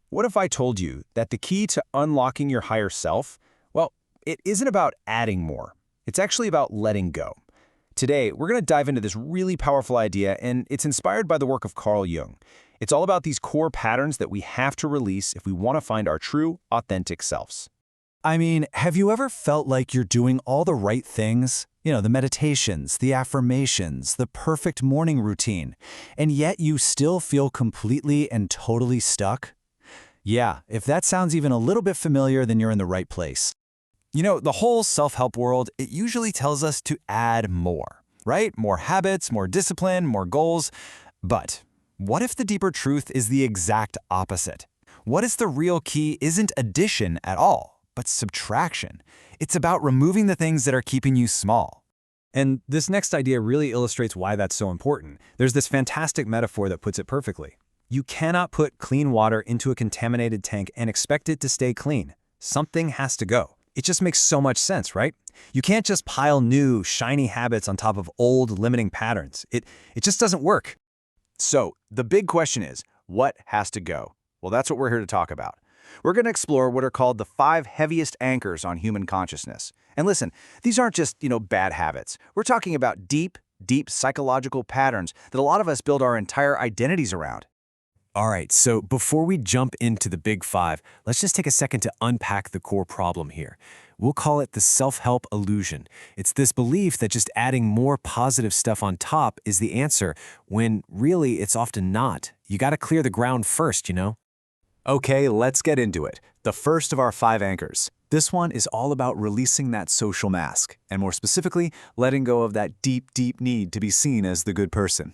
What if I told you that the key to unlocking your higher self, well, it isn't about adding more. It's actually about letting go. Today, we're going to dive into this really powerful idea, and it's inspired by the work of Carl Jung. It's all about these core patterns that we have to release if we want to find our true, authentic selves. I mean, have you ever felt like you're doing all the right things? You know, the meditations, the affirmations, the perfect morning routine, and yet you still feel completely and totally stuck? Yeah, if that sounds even a little bit familiar, then you're in the right place. You know, the whole self-help world, it usually tells us to add more, right? More habits, more discipline, more goals. But what if the deeper truth is the exact opposite? What if the real key isn't addition at all, but subtraction? It's about removing the things that are keeping you small. And this next idea really illustrates why that's so important. There's this fantastic metaphor that puts it perfectly. You cannot put clean water into a contaminated tank and expect it to stay clean. Something has to go. It just makes so much sense, right? You can't just pile new, shiny habits on top of old, limiting patterns. It just doesn't work. So, the big question is, what has to go? Well, that's what we're here to talk about. We're going to explore what are called the 5 heaviest anchors on human consciousness. And listen, these aren't just, bad habits. We're talking about deep psychological patterns that a lot of us build our entire identities around. All right, so before we jump into the big 5, let's just take a second to unpack the core problem here. We'll call it the self-help illusion. It's this belief that just adding more positive stuff on top is the answer, when really it's often not. You got to clear the ground first, Okay, let's get into it. The first of our 5 anchors. This one is all about releasing that social mask, and more specifically, letting go of that deep need to be seen as the good person.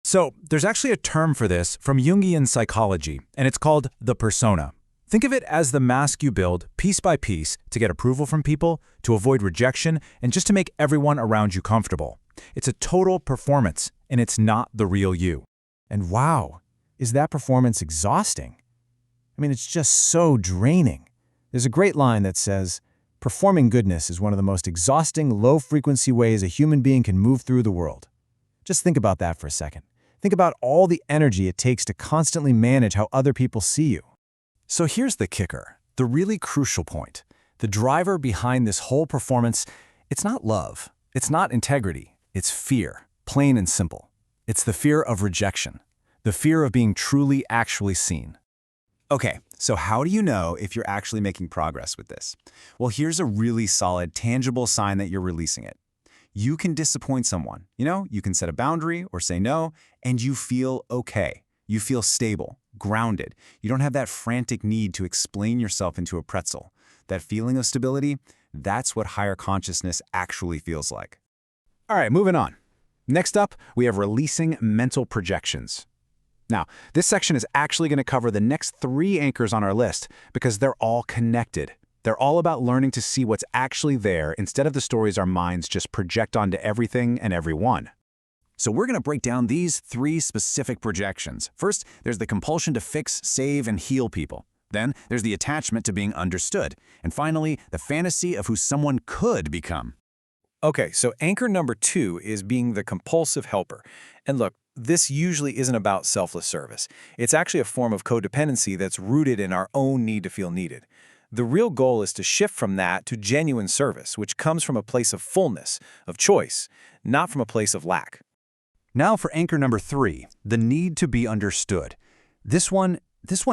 So, there's actually a term for this from Jungian psychology, and it's called the persona. Think of it as the mask you build piece by piece to get approval from people, to avoid rejection, and just to make everyone around you comfortable. It's a total performance, and it's not the real you. And wow, is that performance exhausting? I mean, it's just so draining. There's a great line that says, "Performing goodness is one of the most exhausting, low-frequency ways a human being can move through the world." Just think about that for a second. Think about all the energy it takes to constantly manage how other people see you. So here's the kicker, the really crucial point. The driver behind this whole performance, it's not love. It's not integrity. It's fear, plain and simple. It's the fear of rejection, the fear of being truly, actually seen. Okay, so how do you know if you're actually making progress with this? Well, here's a really solid, tangible sign that you're releasing it. You can disappoint someone. You can set a boundary or say no, and you feel okay. You feel stable, grounded. You don't have that frantic need to explain yourself into a pretzel. That feeling of stability, that's what higher consciousness actually feels like. All right, moving on. Next up, we have releasing mental projections. Now, this section is actually going to cover the next 3 anchors on our list because they're all connected. They're all about learning to see what's actually there instead of the stories our minds just project onto everything and everyone. So we're going to break down these 3 specific projections. First, there's the compulsion to fix, save, and heal people. Then, there's the attachment to being understood. And finally, the fantasy of who someone could become. Okay, so anchor number 2 is being the compulsive helper. And look, this usually isn't about selfless service. It's actually a form of codependency that's rooted in our own need to feel needed. The real goal is to shift from that to genuine service, which comes from a place of fullness, of choice, not from a place of lack. Now for anchor number 3, the need to be understood. This one's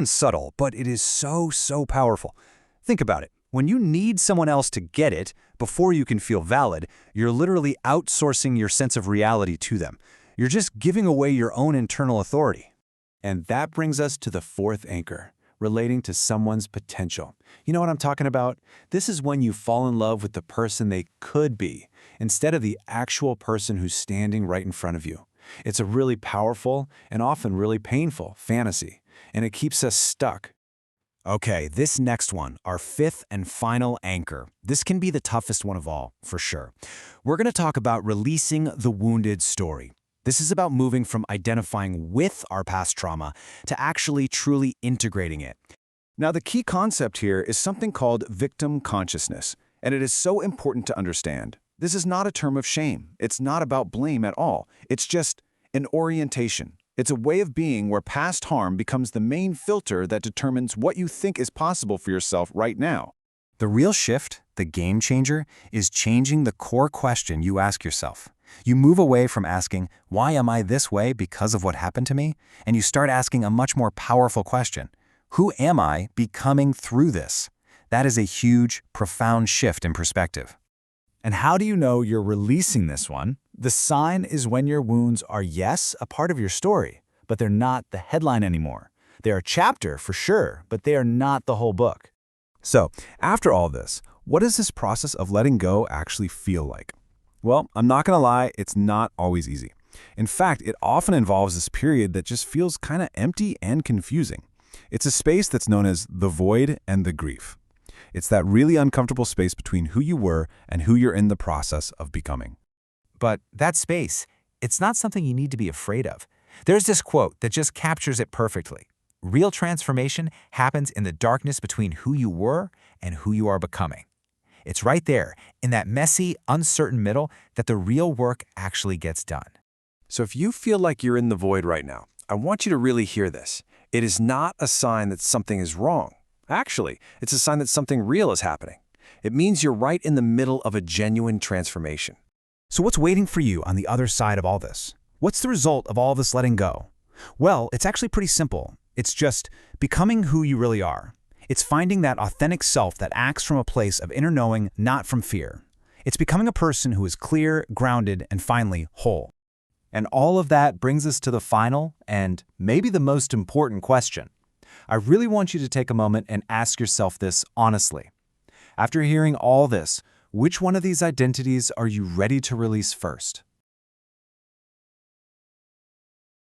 subtle, but it is so powerful. Think about it. When you need someone else to get it before you can feel valid, you're literally outsourcing your sense of reality to them. You're just giving away your own internal authority. And that brings us to the 4th anchor, relating to someone's potential. You know what I'm talking about? This is when you fall in love with the person they could be, instead of the actual person who's standing right in front of you. It's a really powerful and often really painful fantasy, and it keeps us stuck. Okay, this next one, our 5th and final anchor. This can be the toughest one of all, for sure. We're going to talk about releasing the wounded story. This is about moving from identifying with our past trauma to actually truly integrating it. Now, the key concept here is something called victim consciousness, and it is so important to understand. This is not a term of shame. It's not about blame at all. It's just an orientation, It's a way of being where past harm becomes the main filter that determines what you think is possible for yourself right now. The real shift, the game changer, is changing the core question you ask yourself. You move away from asking, why am I this way because of what happened to me? And you start asking a much more powerful question. Who am I becoming through this? That is a huge, profound shift in perspective. And how do you know you're releasing this one? The sign is when your wounds are, yes, a part of your story, but they're not the headline anymore. They're a chapter, for sure, but they are not the whole book. So, after all this, what does this process of letting go actually feel like? Well, I'm not going to lie, it's not always easy. In fact, it often involves this period that just feels kind of empty and confusing. It's a space that's known as the void and the grief. It's that really uncomfortable space between who you were and who you're in the process of becoming. But that space, it's not something you need to be afraid of. There's this quote that just captures it perfectly. Real transformation happens in the darkness between who you were and who you are becoming. It's right there, in that messy, uncertain middle, that the real work actually gets done. So if you feel like you're in the void right now, I want you to really hear this. It is not a sign that something is wrong. Actually, it's a sign that something real is happening. It means you're right in the middle of a genuine transformation. So what's waiting for you on the other side of all this? What's the result of all this letting go? Well, it's actually pretty simple. It's just becoming who you really are. It's finding that authentic self that acts from a place of inner knowing, not from fear. It's becoming a person who is clear, grounded, and finally whole. And all of that brings us to the final and maybe the most important question. I really want you to take a moment and ask yourself this honestly. After hearing all this, which one of these identities are you ready to release first?